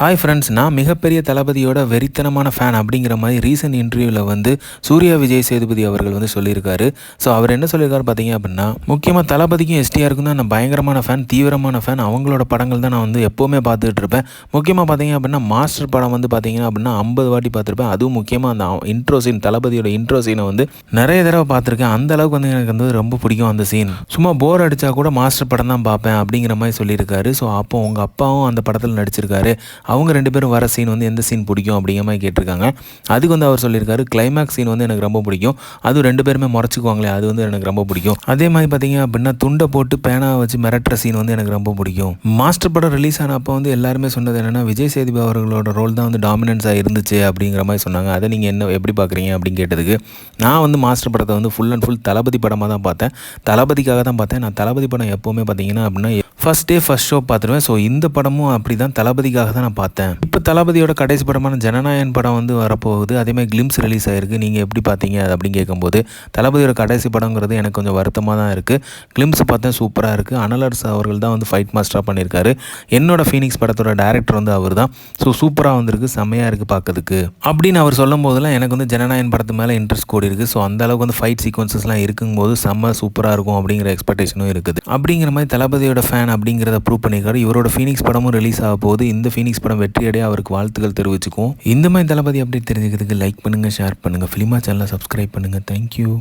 Hi friends, நான் மிகப்பெரிய தளபதியோட வெறித்தனமான ஃபேன் அப்படிங்கிற மாதிரி ரீசன்ட் இன்டர்வியூவில் வந்து சூர்யா விஜய் சேதுபதி அவர்கள் வந்து சொல்லியிருக்காரு. ஸோ அவர் என்ன சொல்லியிருக்காரு பார்த்தீங்க அப்படின்னா, முக்கியமாக தளபதிக்கும் எஸ்டிஆருக்கும் தான் நான் பயங்கரமான ஃபேன், தீவிரமான ஃபேன். அவங்களோட படங்கள் தான் நான் வந்து எப்போவுமே பார்த்துக்கிட்டு இருப்பேன். முக்கியமாக பார்த்தீங்க அப்படின்னா மாஸ்டர் படம் வந்து பார்த்தீங்கன்னா அப்படின்னா 50 வாட்டி பார்த்துருப்பேன். அதுவும் முக்கியமாக அந்த இன்ட்ரோ சீன், தளபதியோட இன்ட்ரோ சீனை வந்து நிறைய தடவை பார்த்துருக்கேன். அந்த அளவுக்கு வந்து எனக்கு வந்து ரொம்ப பிடிக்கும் அந்த சீன். சும்மா போர் அடித்தா கூட மாஸ்டர் படம் தான் பார்ப்பேன் அப்படிங்கிற மாதிரி சொல்லியிருக்காரு. ஸோ அப்போ உங்கள் அப்பாவும் அந்த படத்தில் நடிச்சிருக்காரு. அவங்க 2 பேரும் வர சீன் வந்து எந்த சீன் பிடிக்கும் அப்படிங்கிற மாதிரி கேட்டிருக்காங்க. அதுக்கு வந்து அவர் சொல்லியிருக்காரு, கிளைமேக்ஸ் சீன் வந்து எனக்கு ரொம்ப பிடிக்கும். அதுவும் 2 பேருமே முறைச்சிக்குவாங்களே, அது வந்து எனக்கு ரொம்ப பிடிக்கும். அதே மாதிரி பார்த்தீங்க அப்படின்னா துண்டை போட்டு பேனாவை வச்சு மிரட்டுற சீன் வந்து எனக்கு ரொம்ப பிடிக்கும். மாஸ்டர் படம் ரிலீஸ் ஆன அப்போ வந்து எல்லாருமே சொன்னது என்னென்னா, விஜய் சேதுபதி அவர்களோட ரோல் தான் வந்து டாமினன்ஸாக இருந்துச்சு அப்படிங்கிற மாதிரி சொன்னாங்க. அதை நீங்கள் என்ன எப்படி பார்க்குறீங்க அப்படின்னு கேட்டதுக்கு, நான் வந்து மாஸ்டர் படத்தை வந்து ஃபுல் அண்ட் ஃபுல் தளபதி படமாக தான் பார்த்தேன். தளபதிக்காக தான் பார்த்தேன். நான் தளபதி படம் எப்போவுமே பார்த்தீங்கன்னா அப்படின்னா ஃபர்ஸ்ட் டே ஃபர்ஸ்ட் ஷோ பார்த்துருவேன். ஸோ இந்த படமும் அப்படி தான், தளபதிக்காக தான் நான் பார்த்தேன். இப்போ தளபதியோட கடைசி படமான ஜனநாயகன் படம் வந்து வரப்போகுது. அதேமாதிரி கிளிம்ஸ் ரிலீஸ் ஆகிருக்கு. நீங்கள் எப்படி பார்த்தீங்க அது அப்படின்னு கேட்கும்போது, தளபதியோட கடைசி படங்கிறது எனக்கு கொஞ்சம் வருத்தமாக தான் இருக்குது. கிளிம்ஸ் பார்த்தேன், சூப்பராக இருக்குது. அனலர்ஸ் அவர்கள் தான் வந்து ஃபைட் மாஸ்டராக பண்ணியிருக்காரு. என்னோட ஃபீனிக்ஸ் படத்தோட டேரக்டர் வந்து அவர் தான். ஸோ சூப்பராக வந்திருக்கு, செம்மையாக இருக்குது பார்க்கறதுக்கு அப்படின்னு அவர் சொல்லும் போதெல்லாம் எனக்கு வந்து ஜனநாயகன் படத்து மேலே இன்ட்ரெஸ்ட் கூடி இருக்குது. ஸோ அந்த அளவுக்கு வந்து ஃபைட் சீக்வன்சஸ்லாம் இருக்கும்போது செம்ம சூப்பராக இருக்கும் அப்படிங்கிற எக்ஸ்பெக்டேஷனும் இருக்குது. அப்படிங்கிற மாதிரி தளபதியோட ஃபேன் அப்படிங்கிறத ப்ரூவ் பண்ணியிருக்காரு. இவரோட ஃபீனிக்ஸ் படமும் ரிலீஸ் ஆக போகுது. இந்த ஃபீனிக்ஸ் படம் வெற்றியடைய அவருக்கு வாழ்த்துக்கள் தெரிவிச்சுக்குவோம். இந்த மாதிரி தளபதி அப்படி தெரிஞ்சுக்கிறதுக்கு லைக் பண்ணுங்கள், ஷேர் பண்ணுங்கள், ஃபிலிமா சேனலை சப்ஸ்கிரைப் பண்ணுங்கள். தேங்க்யூ.